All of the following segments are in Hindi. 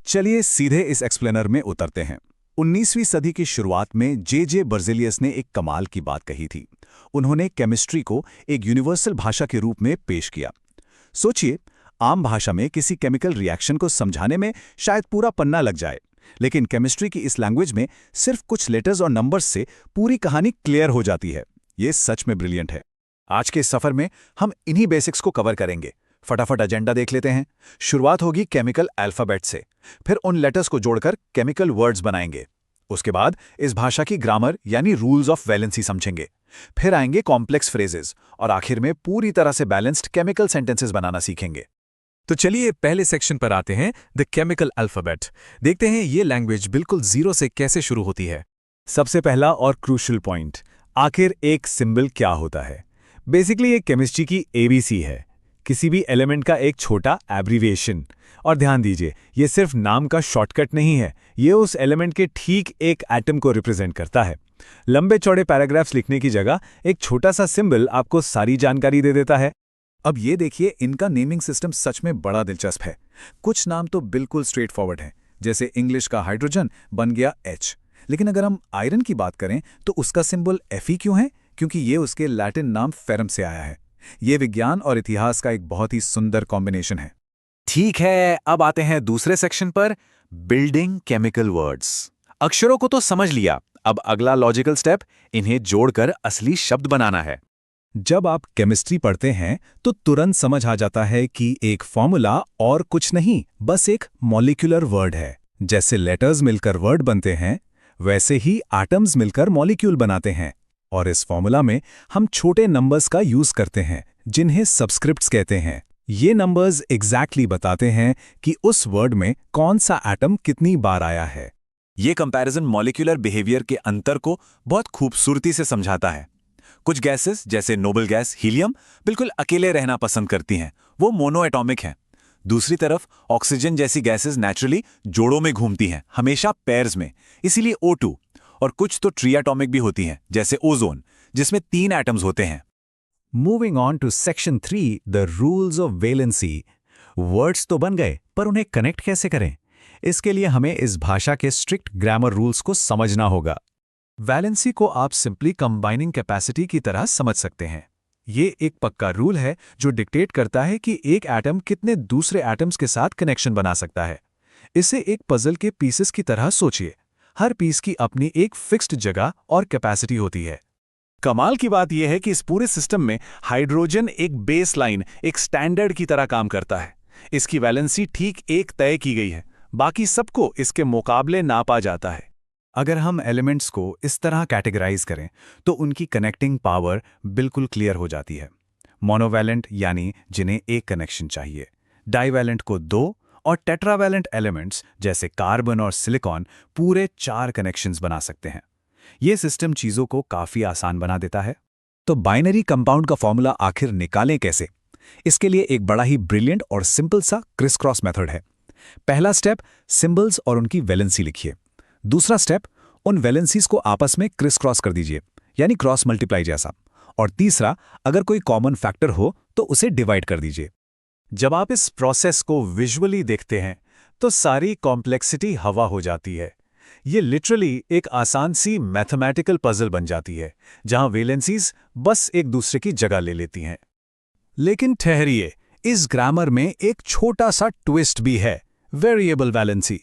चलिए सीधे इस एक्सप्लेनर में उतरते हैं। 19वीं सदी की शुरुआत में जे बर्जेलियस ने एक कमाल की बात कही थी। उन्होंने केमिस्ट्री को एक यूनिवर्सल भाषा के रूप में पेश किया। सोचिए, आम भाषा में किसी केमिकल रिएक्शन को समझाने में शायद पूरा पन्ना लग जाए, लेकिन केमिस्ट्री की इस लैंग्वेज में सिर्फ कुछ लेटर्स और नंबर्स से पूरी कहानी क्लियर हो जाती है। ये सच में ब्रिलियंट है। आज के इस सफर में हम इन्हीं बेसिक्स को कवर करेंगे। फटाफट एजेंडा देख लेते हैं। शुरुआत होगी केमिकल अल्फाबेट से, फिर उन लेटर्स को जोड़कर केमिकल वर्ड्स बनाएंगे। उसके बाद इस भाषा की ग्रामर यानी रूल्स ऑफ वैलेंसी समझेंगे। फिर आएंगे कॉम्प्लेक्स फ्रेजेस और आखिर में पूरी तरह से बैलेंस्ड केमिकल सेंटेंसेस बनाना सीखेंगे। तो चलिए पहले सेक्शन पर आते हैं, द केमिकल अल्फाबेट। देखते हैं ये लैंग्वेज बिल्कुल जीरो से कैसे शुरू होती है। सबसे पहला और क्रूशियल पॉइंट, आखिर एक सिंबल क्या होता है। बेसिकली ये केमिस्ट्री की एबीसी है, किसी भी एलिमेंट का एक छोटा एब्रीविएशन। और ध्यान दीजिए, ये सिर्फ नाम का शॉर्टकट नहीं है, ये उस एलिमेंट के ठीक एक एटम को रिप्रेजेंट करता है। लंबे चौड़े पैराग्राफ्स लिखने की जगह एक छोटा सा सिंबल आपको सारी जानकारी दे देता है। अब ये देखिए, इनका नेमिंग सिस्टम सच में बड़ा दिलचस्प है। कुछ नाम तो बिल्कुल स्ट्रेट फॉरवर्ड हैं, जैसे इंग्लिश का हाइड्रोजन बन गया H। लेकिन अगर हम आयरन की बात करें तो उसका सिंबल Fe क्यों है? क्योंकि ये उसके लैटिन नाम फेरम से आया है। ये विज्ञान और इतिहास का एक बहुत ही सुंदर कॉम्बिनेशन है। ठीक है, अब आते हैं दूसरे सेक्शन पर, बिल्डिंग केमिकल वर्ड्स। अक्षरों को तो समझ लिया, अब अगला लॉजिकल स्टेप, इन्हें जोड़कर असली शब्द बनाना है। जब आप केमिस्ट्री पढ़ते हैं तो तुरंत समझ आ जाता है कि एक फॉर्मूला और कुछ नहीं, बस एक मॉलिक्यूलर वर्ड है। जैसे लेटर्स मिलकर वर्ड बनते हैं, वैसे ही एटम्स मिलकर मॉलिक्यूल बनाते हैं। और इस फॉर्मूला में हम छोटे नंबर्स का यूज करते हैं, जिन्हें सबस्क्रिप्ट्स कहते हैं। ये नंबर्स एग्जैक्टली बताते हैं कि उस वर्ड में कौन सा एटम कितनी बार आया है। ये कंपैरिजन मॉलिक्यूलर बिहेवियर के अंतर को बहुत खूबसूरती से समझाता है। कुछ गैसेस जैसे नोबल गैस हीलियम बिल्कुल अकेले रहना पसंद करती हैं, वो मोनो एटॉमिक हैं। दूसरी तरफ ऑक्सीजन जैसी गैसेस नेचुरली जोड़ों में घूमती हैं, हमेशा पेयर्स में, इसीलिए O2। और कुछ तो ट्रीएटॉमिक भी होती हैं, जैसे ओजोन, जिसमें 3 एटम्स होते हैं। Moving on to section 3, the rules of valency. Words तो बन गए, पर उन्हें कनेक्ट कैसे करें? इसके लिए हमें इस भाषा के स्ट्रिक्ट ग्रामर रूल्स को समझना होगा। वैलेंसी को आप सिंपली कंबाइनिंग कैपेसिटी की तरह समझ सकते हैं। ये एक पक्का रूल है जो डिक्टेट करता है कि एक एटम कितने दूसरे एटम्स के साथ कनेक्शन बना सकता है। इसे एक पजल के पीसेस की तरह सोचिए। हर पीस की अपनी एक फिक्स्ड जगह और कैपेसिटी होती है। कमाल की बात यह है कि इस पूरे सिस्टम में हाइड्रोजन एक बेस लाइन, एक स्टैंडर्ड की तरह काम करता है। इसकी वैलेंसी ठीक एक तय की गई है, बाकी सबको इसके मुकाबले नापा जाता है। अगर हम एलिमेंट्स को इस तरह कैटेगराइज करें तो उनकी कनेक्टिंग पावर बिल्कुल क्लियर हो जाती है। मोनोवैलेंट यानी जिन्हें एक कनेक्शन चाहिए, डाइवैलेंट को 2, और टेट्रावैलेंट एलिमेंट्स जैसे कार्बन और सिलिकॉन पूरे 4 कनेक्शंस बना सकते हैं। ये सिस्टम चीज़ों को काफ़ी आसान बना देता है। तो बाइनरी कंपाउंड का फॉर्मूला आखिर निकालें कैसे? इसके लिए एक बड़ा ही ब्रिलियंट और सिंपल सा क्रिस क्रॉस मेथड है। पहला स्टेप, सिंबल्स और उनकी वैलेंसी लिखिए। दूसरा स्टेप, उन वैलेंसीज को आपस में क्रिस क्रॉस कर दीजिए, यानी क्रॉस मल्टीप्लाई जैसा। और तीसरा, अगर कोई कॉमन फैक्टर हो तो उसे डिवाइड कर दीजिए। जब आप इस प्रोसेस को विजुअली देखते हैं तो सारी कॉम्प्लेक्सिटी हवा हो जाती है। ये लिटरली एक आसान सी मैथमेटिकल पजल बन जाती है, जहां वैलेंसीज बस एक दूसरे की जगह ले लेती हैं। लेकिन ठहरिए, इस ग्रामर में एक छोटा सा ट्विस्ट भी है, वेरिएबल वैलेंसी।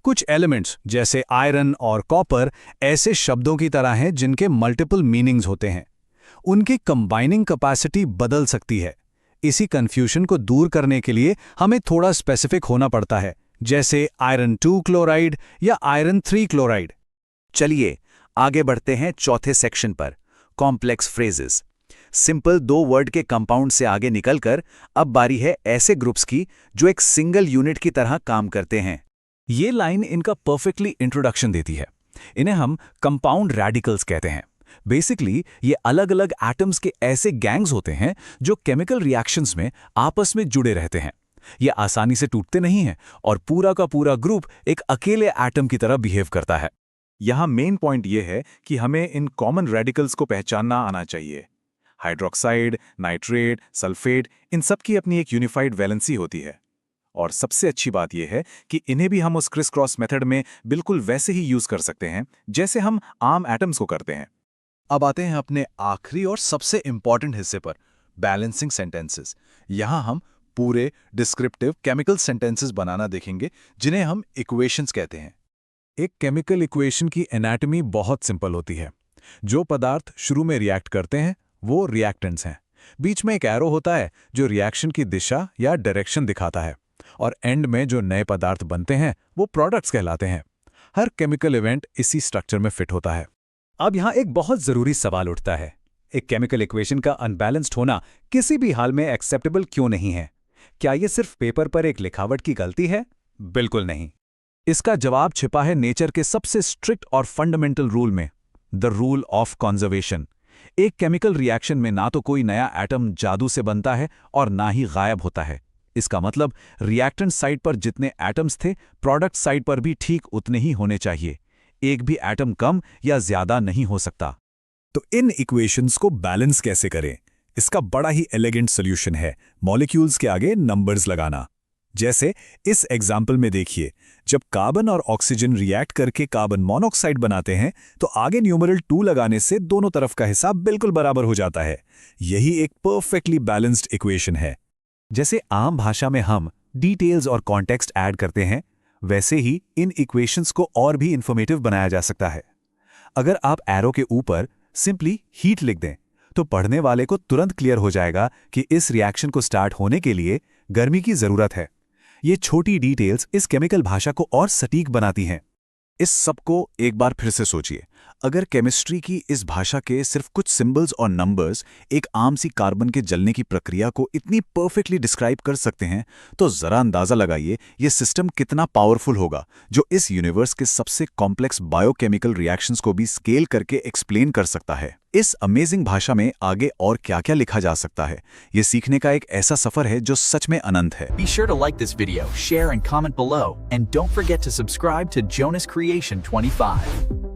कुछ एलिमेंट्स जैसे आयरन और कॉपर ऐसे शब्दों की तरह हैं जिनके मल्टीपल मीनिंग्स होते हैं। उनकी कंबाइनिंग कैपेसिटी बदल सकती है। इसी कंफ्यूजन को दूर करने के लिए हमें थोड़ा स्पेसिफिक होना पड़ता है, जैसे आयरन 2 क्लोराइड या आयरन 3 क्लोराइड। चलिए आगे बढ़ते हैं चौथे सेक्शन पर, कॉम्प्लेक्स फ्रेजेस। सिंपल 2 वर्ड के कंपाउंड से आगे निकलकर अब बारी है ऐसे ग्रुप्स की जो एक सिंगल यूनिट की तरह काम करते हैं। ये लाइन इनका परफेक्टली इंट्रोडक्शन देती है। इन्हें हम कंपाउंड रेडिकल्स कहते हैं। बेसिकली ये अलग अलग एटम्स के ऐसे गैंग्स होते हैं जो केमिकल रिएक्शंस में आपस में जुड़े रहते हैं। ये आसानी से टूटते नहीं हैं और पूरा का पूरा ग्रुप एक अकेले एटम की तरह बिहेव करता है। यहाँ मेन पॉइंट ये है कि हमें इन कॉमन रेडिकल्स को पहचानना आना चाहिए। हाइड्रोक्साइड, नाइट्रेट, सल्फेट, इन सब की अपनी एक यूनिफाइड वैलेंसी होती है। और सबसे अच्छी बात यह है कि इन्हें भी हम उस क्रिस क्रॉस मेथड में बिल्कुल वैसे ही यूज कर सकते हैं जैसे हम आम एटम्स को करते हैं। अब आते हैं अपने आखिरी और सबसे इंपॉर्टेंट हिस्से पर, बैलेंसिंग सेंटेंसेस। यहां हम पूरे डिस्क्रिप्टिव केमिकल सेंटेंसेस बनाना देखेंगे जिन्हें हम इक्वेशंस कहते हैं। एक केमिकल इक्वेशन की एनाटॉमी बहुत सिंपल होती है। जो पदार्थ शुरू में रिएक्ट करते हैं वो रिएक्टेंट्स हैं। बीच में एक एरो होता है जो रिएक्शन की दिशा या डायरेक्शन दिखाता है, और एंड में जो नए पदार्थ बनते हैं वो प्रोडक्ट्स कहलाते हैं। हर केमिकल इवेंट इसी स्ट्रक्चर में फिट होता है। अब यहाँ एक बहुत जरूरी सवाल उठता है, एक केमिकल इक्वेशन का अनबैलेंस्ड होना किसी भी हाल में एक्सेप्टेबल क्यों नहीं है? क्या ये सिर्फ पेपर पर एक लिखावट की गलती है? बिल्कुल नहीं। इसका जवाब छिपा है नेचर के सबसे स्ट्रिक्ट और फंडामेंटल रूल में, द रूल ऑफ कंजर्वेशन। एक केमिकल रिएक्शन में ना तो कोई नया एटम जादू से बनता है और ना ही गायब होता है। इसका मतलब रिएक्टेंट साइड पर जितने एटम्स थे, प्रोडक्ट साइड पर भी ठीक उतने ही होने चाहिए। एक भी एटम कम या ज्यादा नहीं हो सकता। तो इन इक्वेशंस को बैलेंस कैसे करें? इसका बड़ा ही एलिगेंट सॉल्यूशन है मॉलिक्यूल्स के आगे नंबर्स लगाना। जैसे इस एग्जाम्पल में देखिए, जब कार्बन और ऑक्सीजन रिएक्ट करके कार्बन मोनोऑक्साइड बनाते हैं तो आगे न्यूमरल 2 लगाने से दोनों तरफ का हिसाब बिल्कुल बराबर हो जाता है। यही एक परफेक्टली बैलेंस्ड इक्वेशन है। जैसे आम भाषा में हम डिटेल्स और कॉन्टेक्स्ट ऐड करते हैं, वैसे ही इन इक्वेशंस को और भी इंफॉर्मेटिव बनाया जा सकता है। अगर आप एरो के ऊपर सिंपली हीट लिख दें तो पढ़ने वाले को तुरंत क्लियर हो जाएगा कि इस रिएक्शन को स्टार्ट होने के लिए गर्मी की जरूरत है। ये छोटी डिटेल्स इस केमिकल भाषा को और सटीक बनाती हैं। इस सबको एक बार फिर से सोचिए, अगर केमिस्ट्री की इस भाषा के सिर्फ कुछ सिंबल्स और नंबर्स एक आम सी कार्बन के जलने की प्रक्रिया को इतनी परफेक्टली डिस्क्राइब कर सकते हैं, तो जरा अंदाजा लगाइए ये सिस्टम कितना पावरफुल होगा, जो इस यूनिवर्स के सबसे कॉम्प्लेक्स बायोकेमिकल रिएक्शंस को भी स्केल करके एक्सप्लेन कर सकता है। इस अमेजिंग भाषा में आगे और क्या-क्या लिखा जा सकता है, ये सीखने का एक ऐसा सफर है जो सच में अनंत है। Be sure to like this video, share and comment below, and don't forget to subscribe to Jonas Creation 25.